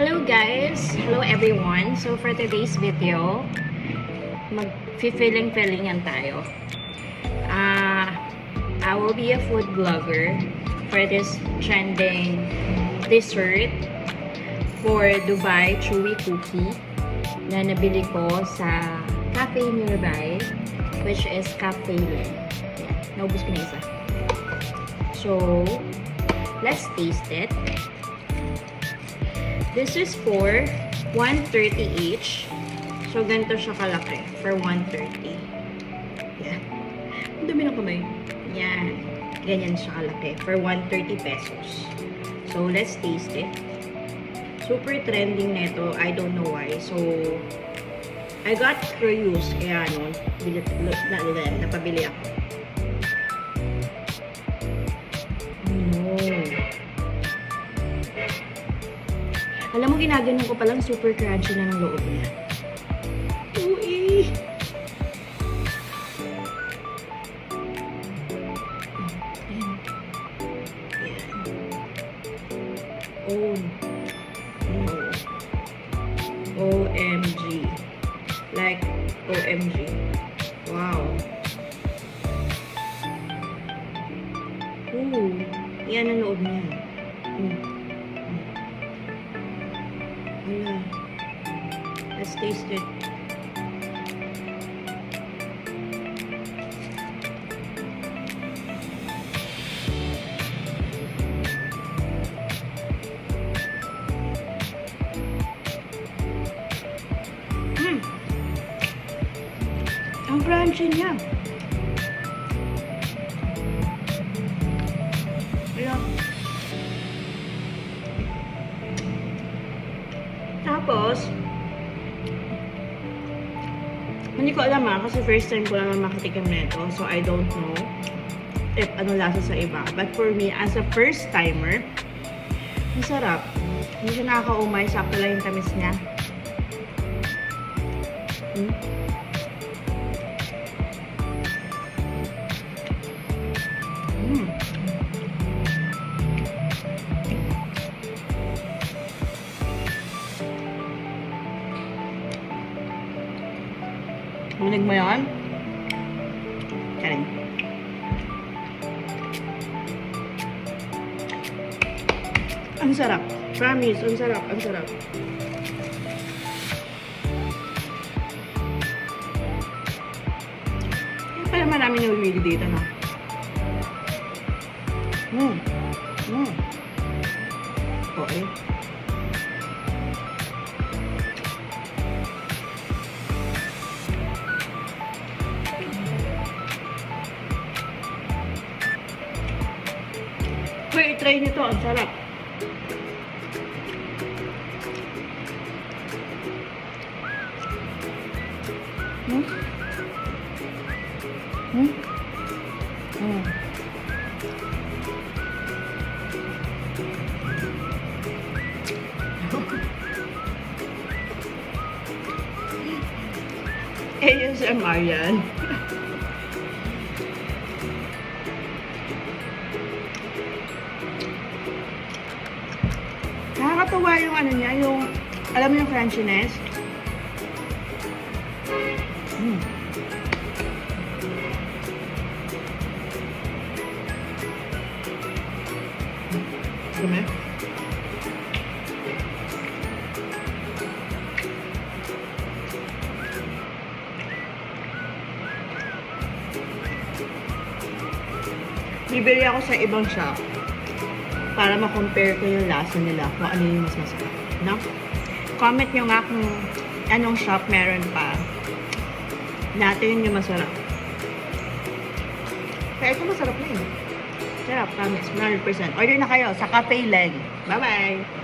Hello guys! Hello everyone! So for today's video, mag-filling-fillingan tayo. I will be a food vlogger for this trending dessert for Dubai Chewy Cookie na nabili ko sa cafe nearby, which is Cafe Len. Yeah, naubos ko na isa. So, let's taste it. This is for 130 each. So, ganito siya kalaki for 130. Yeah. Ang dami ng kamay. Yan. Ganyan siya kalaki for 130 pesos. So, let's taste it. Super trending nito. I don't know why. So, I got curious. Kaya, ano, napabili ako. Alam mo, ginaganon ko palang super crunchy na ng loob niya. Uy! Ayan. Oh. No. OMG. Like, OMG. Wow. Ooh. Yan ang loob niya. Let's taste it. Ang crunchy niya. Ayan. Tapos, hindi ko alam kasi first time ko lang makatikim nito. So, I don't know if ano lasa sa iba. But for me, as a first timer, masarap. Hindi siya nakakaumay. Sakto lang yung tamis niya. Munig mo yun? Karin. Ang sarap. Promise, ang sarap, ang sarap. Kaya pala marami nabibili dito, no? Okay. Kaya i-try nito, ang sarap. ASMR yan. Nakakatuwa yung ano niya, yung, alam mo yung crunchiness? Dumi? Bibili ako sa ibang shop para ma-compare ko yung lasa nila kung ano yung mas masarap, no? Comment nyo nga kung anong shop meron pa natin yung masarap. Kaya ito masarap na yun. Sarap, promise, 100%. Order na kayo sa Cafe Len. Bye-bye!